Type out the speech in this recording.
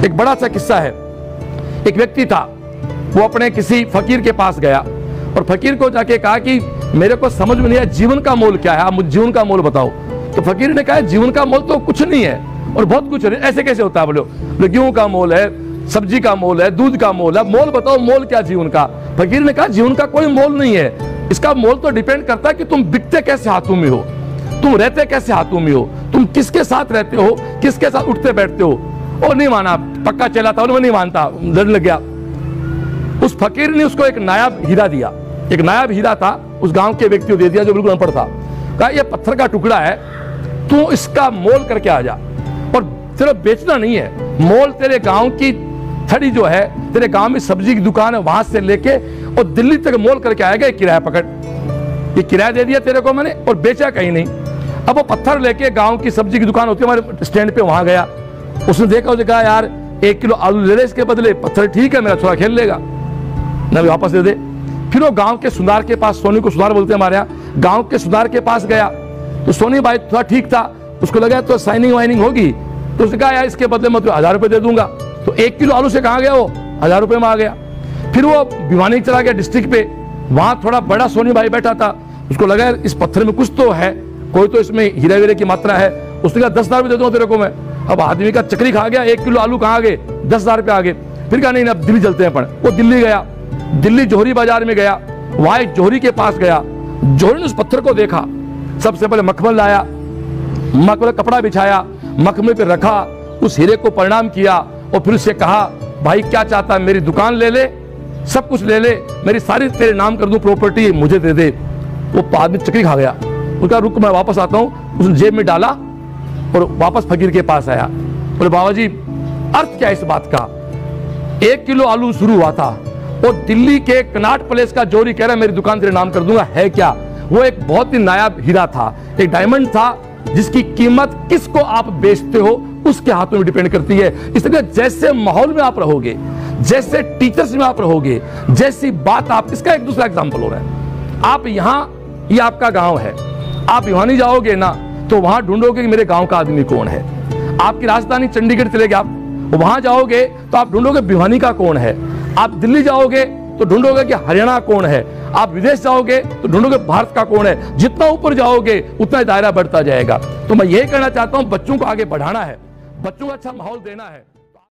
एक बड़ा सा किस्सा है। एक व्यक्ति था, वो अपने किसी फकीर के पास गया और फकीर को जाके कहा कि मेरे को समझ में नहीं आया जीवन का मोल क्या है, आप मुझे जीवन का मोल बताओ। तो फकीर ने कहा जीवन का मोल तो कुछ नहीं है और बहुत कुछ है। ऐसे कैसे होता है? बोलो गेहूं का मोल है, सब्जी का मोल है, दूध का मोल है, मोल बताओ मोल क्या जीवन का? फकीर ने कहा जीवन का कोई मोल नहीं है, इसका मोल तो डिपेंड करता है कि तुम बिकते कैसे हाथों में हो, तुम रहते कैसे हाथों में हो, तुम किसके साथ रहते हो, किसके साथ उठते बैठते हो। और नहीं माना, पक्का चला था, वो नहीं मानता, लड़ लग गया। उस फकीर ने उसको एक नायाब हीरा दिया। एक नायाब हीरा था, उस गांव के व्यक्ति को दे दिया जो बिल्कुल अनपढ़ था। कहा ये पत्थर का टुकड़ा है, तू इसका मोल करके आ जा। और सिर्फ बेचना नहीं है, मोल तेरे गांव की थड़ी जो है, तेरे गांव में सब्जी की दुकान है, वहां से लेके और दिल्ली तक मोल करके आएगा। किराया पकड़, ये किराया दे दिया तेरे को मैंने और बेचा कहीं नहीं। अब वो पत्थर लेके गांव की सब्जी की दुकान होती है हमारे स्टैंड पे, वहां गया। उसने देखा, उसने कहा यार 1 किलो आलू ले ले इसके बदले, पत्थर ठीक है, मेरा छोरा खेल लेगा ना, वापस दे दे। फिर वो गांव के सुनार के पास, सोनी को सुनार बोलते हैं हमारे यहाँ, गांव के सुनार के पास गया। तो सोनी भाई थोड़ा ठीक था, उसको लगा तो साइनिंग वाइनिंग होगी, तो उसने कहा यार इसके बदले मैं तो 1000 रुपये दे दूंगा। तो 1 किलो आलू से कहाँ गया वो, 1000 रुपये में आ गया। फिर वो भिवानी चला गया डिस्ट्रिक्ट पे, वहां थोड़ा बड़ा सोनी भाई बैठा था, उसको लगा इस पत्थर में कुछ तो है, कोई तो इसमें हीरे वीरे की मात्रा है। उसने कहा 10,000 रुपये दे दूंगा तेरे को मैं। अब आदमी का चक्री खा गया, 1 किलो आलू कहाँ गए, 10,000 रुपये आ गए। फिर कहा नहीं अब दिल्ली चलते हैं। वो दिल्ली गया, दिल्ली जोहरी बाजार में गया, वहां एक जोहरी के पास गया। जोहरी ने उस पत्थर को देखा, सबसे पहले मखमल लाया, मखमल कपड़ा बिछाया, मखमल पे रखा, उस हीरे को प्रणाम किया और फिर उससे कहा भाई क्या चाहता है, मेरी दुकान ले ले, सब कुछ ले ले, मेरी सारी तेरे नाम कर दूं प्रॉपर्टी, मुझे दे दे। वो आदमी चक्री खा गया, उसका रुक मैं वापस आता हूं। उसने जेब में डाला और वापस फकीर के पास आया। बोले बाबा जी अर्थ क्या है इस बात का? 1 किलो आलू शुरू हुआ था और दिल्ली के कनाट प्लेस का जोरी कह रहा है मेरी दुकान तेरे नाम कर दूंगा, है क्या? वो एक बहुत ही नायाब हीरा था, एक डायमंड था, जिसकी कीमत किसको आप बेचते हो उसके हाथों में डिपेंड करती है। इसलिए जैसे माहौल में आप रहोगे, जैसे टीचर्स में आप रहोगे, जैसी बात आप, इसका एक दूसरा एग्जांपल हो रहा है। आप यहाँ, ये आपका गांव है, आप भिवानी जाओगे ना तो वहां ढूंढोगे कि मेरे गांव का आदमी कौन है। आपकी राजधानी चंडीगढ़ चले गए आप, वहां जाओगे तो आप ढूंढोगे भिवानी का कौन है। आप दिल्ली जाओगे तो ढूंढोगे कि हरियाणा कौन है। आप विदेश जाओगे तो ढूंढोगे भारत का कौन है। जितना ऊपर जाओगे उतना दायरा बढ़ता जाएगा। तो मैं ये कहना चाहता हूं, बच्चों को आगे बढ़ाना है, बच्चों को अच्छा माहौल देना है।